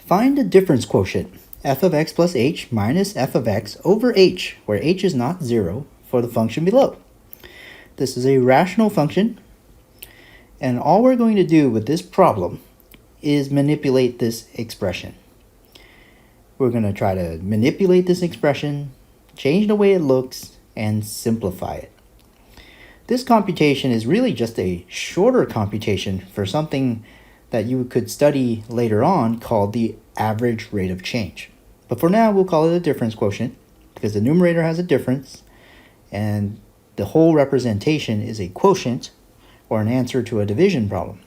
Find the difference quotient, f of x plus h minus f of x over h, where h is not 0, for the function below. This is a rational function, and all we're going to do with this problem is manipulate this expression. We're going to try to manipulate this expression, change the way it looks, and simplify it. This computation is really just a shorter computation for something that you could study later on called the average rate of change. But for now, we'll call it a difference quotient because the numerator has a difference and the whole representation is a quotient or an answer to a division problem.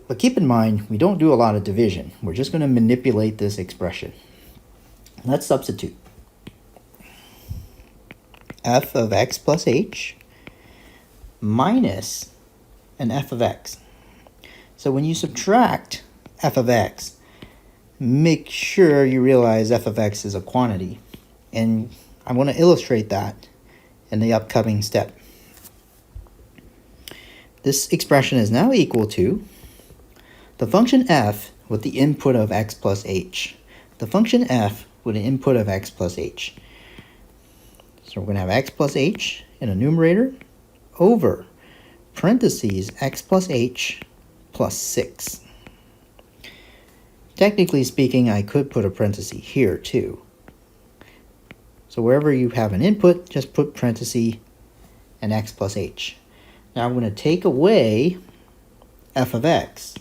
But keep in mind, we don't do a lot of division. We're just going to manipulate this expression. Let's substitute. F of x plus h minus an f of x. So when you subtract f of x, make sure you realize f of x is a quantity. And I'm going to illustrate that in the upcoming step. This expression is now equal to the function f with the input of x plus h. The function f with an input of x plus h. So we're going to have x plus h in a numerator over parentheses x plus h plus 6. Technically speaking, I could put a parenthesis here too. So wherever you have an input, just put parenthesis and x plus h. Now I'm going to take away f of x.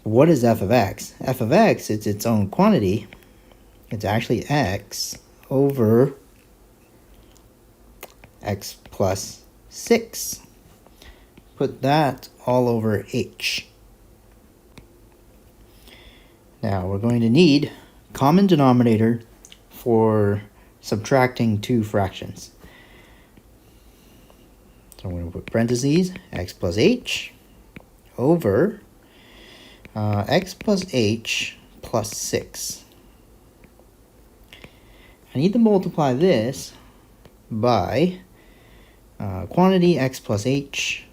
What is f of x? F of x, it's its own quantity. It's actually x over x plus 6. Put that all over h. Now we're going to need common denominator for subtracting two fractions. So I'm going to put parentheses x plus h over x plus h plus 6. I need to multiply this by quantity x plus 6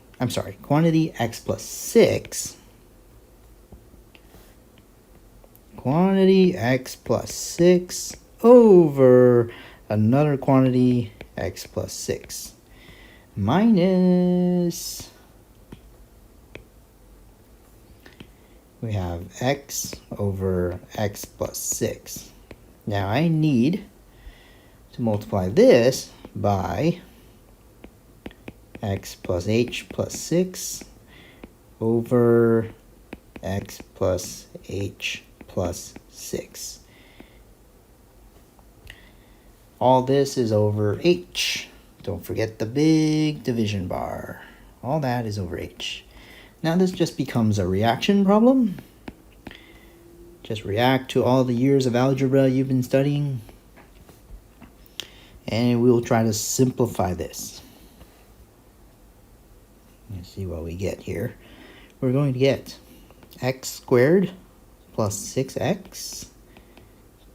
quantity x plus 6 over another quantity x plus 6 minus, we have x over x plus 6. Now I need to multiply this by x plus h plus 6 over x plus h plus 6. All this is over h. Don't forget the big division bar. All that is over h. Now this just becomes a reaction problem. Just react to all the years of algebra you've been studying. And we'll try to simplify this. Let's see what we get here. We're going to get x squared plus 6x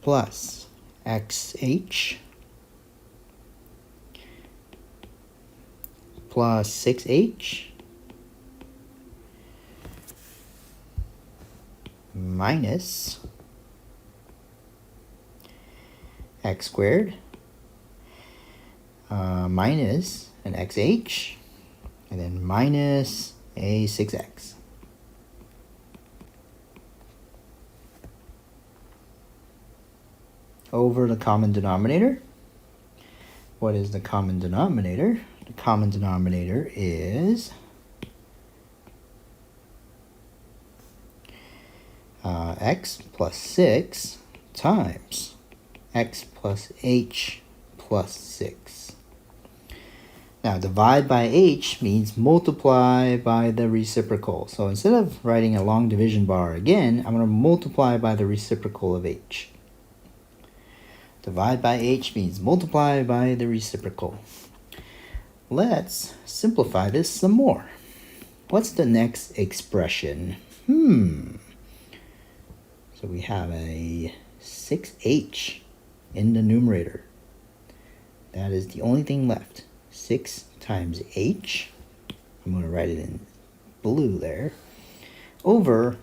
plus xh plus 6h minus x squared minus an xh and then minus a 6x. Over the common denominator. What is the common denominator? The common denominator is x plus 6 times x plus h plus 6. Now divide by h means multiply by the reciprocal. So instead of writing a long division bar again, I'm going to multiply by the reciprocal of h. Divide by h means multiply by the reciprocal. Let's simplify this some more. What's the next expression? So we have a 6h in the numerator. That is the only thing left. 6 times h, I'm going to write it in blue there, over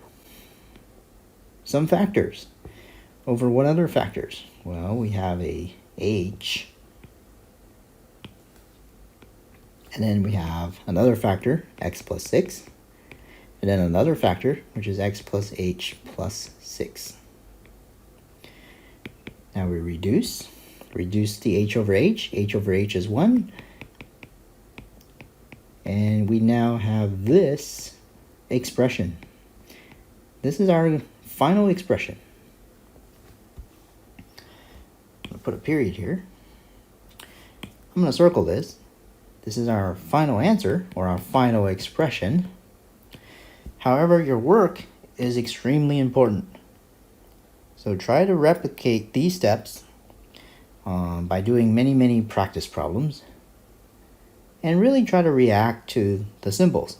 some factors. Over what other factors? Well, we have a h, and then we have another factor, x plus 6, and then another factor, which is x plus h plus 6. Now we reduce the h over h over h is 1, and we now have this expression. This is our final expression. I'm going to put a period here. I'm going to circle this. This is our final answer, or our final expression. However, your work is extremely important. So try to replicate these steps by doing many practice problems, and really try to react to the symbols.